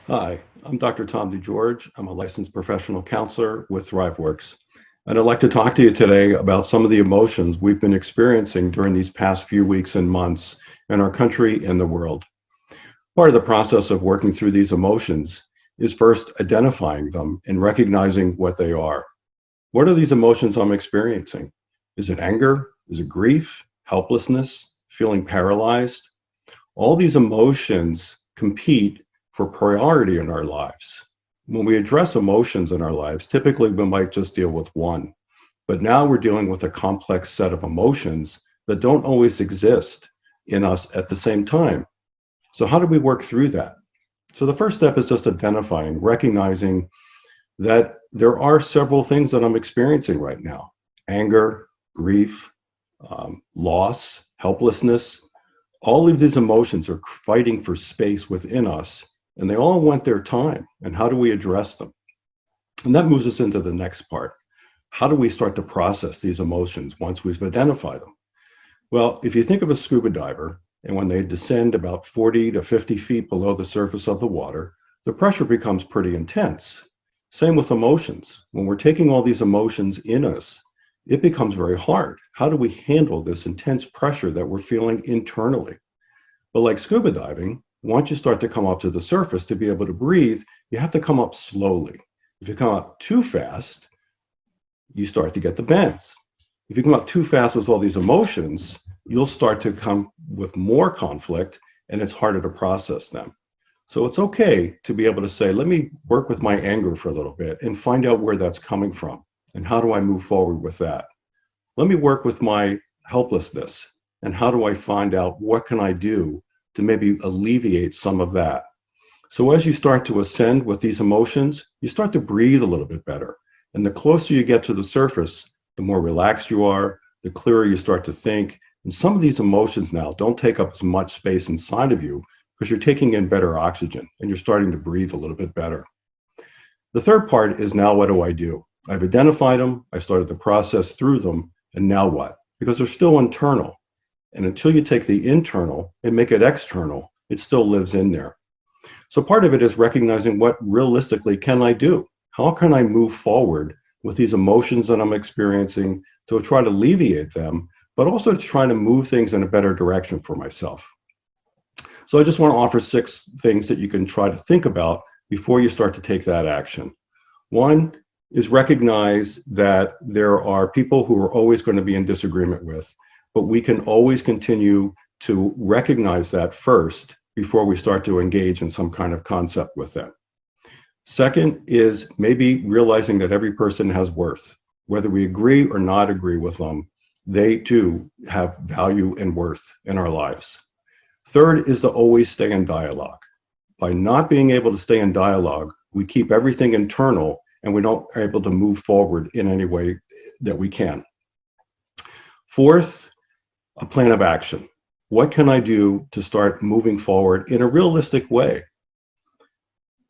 Hi, I'm Dr. Tom DeGeorge. I'm a licensed professional counselor with Thriveworks. And I'd like to talk to you today about some of the emotions we've been experiencing during these past few weeks and months in our country and the world. Part of the process of working through these emotions is first identifying them and recognizing what they are. What are these emotions I'm experiencing? Is it anger? Is it grief? Helplessness? Feeling paralyzed? All these emotions compete for priority in our lives. When we address emotions in our lives, typically we might just deal with one, but now we're dealing with a complex set of emotions that don't always exist in us at the same time. So, how do we work through that? So, the first step is just identifying, recognizing that there are several things that I'm experiencing right now: anger, grief, loss, helplessness. All of these emotions are fighting for space within us, and they all want their time. And how do we address them? And that moves us into the next part. How do we start to process these emotions once we've identified them? Well, if you think of a scuba diver, and when they descend about 40 to 50 feet below the surface of the water, the pressure becomes pretty intense. Same with emotions. When we're taking all these emotions in us, it becomes very hard. How do we handle this intense pressure that we're feeling internally? But like scuba diving, once you start to come up to the surface to be able to breathe, you have to come up slowly. If you come up too fast, you start to get the bends. If you come up too fast with all these emotions, you'll start to come with more conflict and it's harder to process them. So it's okay to be able to say, let me work with my anger for a little bit and find out where that's coming from and how do I move forward with that. Let me work with my helplessness and how do I find out what can I do to maybe alleviate some of that. So as you start to ascend with these emotions, you start to breathe a little bit better. And the closer you get to the surface, the more relaxed you are, the clearer you start to think. And some of these emotions now don't take up as much space inside of you because you're taking in better oxygen and you're starting to breathe a little bit better. The third part is now what do I do? I've identified them, I started the process through them, and now what? Because they're still internal. And until you take the internal and make it external, it still lives in there. So part of it is recognizing what realistically can I do? How can I move forward with these emotions that I'm experiencing to try to alleviate them, but also to try to move things in a better direction for myself? So I just want to offer 6 things that you can try to think about before you start to take that action. One is recognize that there are people who are always going to be in disagreement with, but we can always continue to recognize that first before we start to engage in some kind of concept with them. Second is maybe realizing that every person has worth. Whether we agree or not agree with them, they too have value and worth in our lives. Third is to always stay in dialogue. By not being able to stay in dialogue, we keep everything internal and we don't are able to move forward in any way that we can. Fourth, a plan of action. What can I do to start moving forward in a realistic way?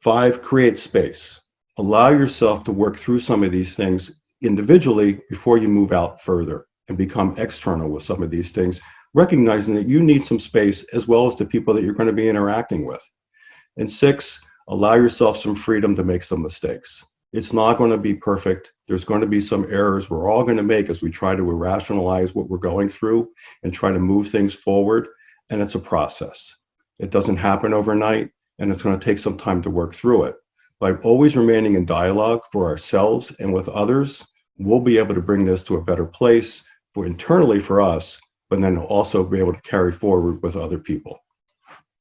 5, create space. Allow yourself to work through some of these things individually before you move out further and become external with some of these things, recognizing that you need some space as well as the people that you're going to be interacting with. And 6, allow yourself some freedom to make some mistakes. It's not going to be perfect. There's going to be some errors we're all going to make as we try to rationalize what we're going through and try to move things forward. And it's a process. It doesn't happen overnight, and it's going to take some time to work through it. By always remaining in dialogue for ourselves and with others, we'll be able to bring this to a better place for internally for us, but then also be able to carry forward with other people.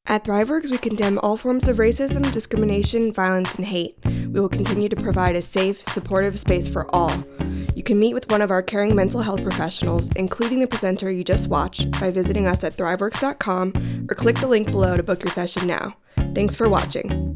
At Thriveworks, we condemn all forms of racism, discrimination, violence, and hate. We will continue to provide a safe, supportive space for all. You can meet with one of our caring mental health professionals, including the presenter you just watched, by visiting us at thriveworks.com or click the link below to book your session now. Thanks for watching.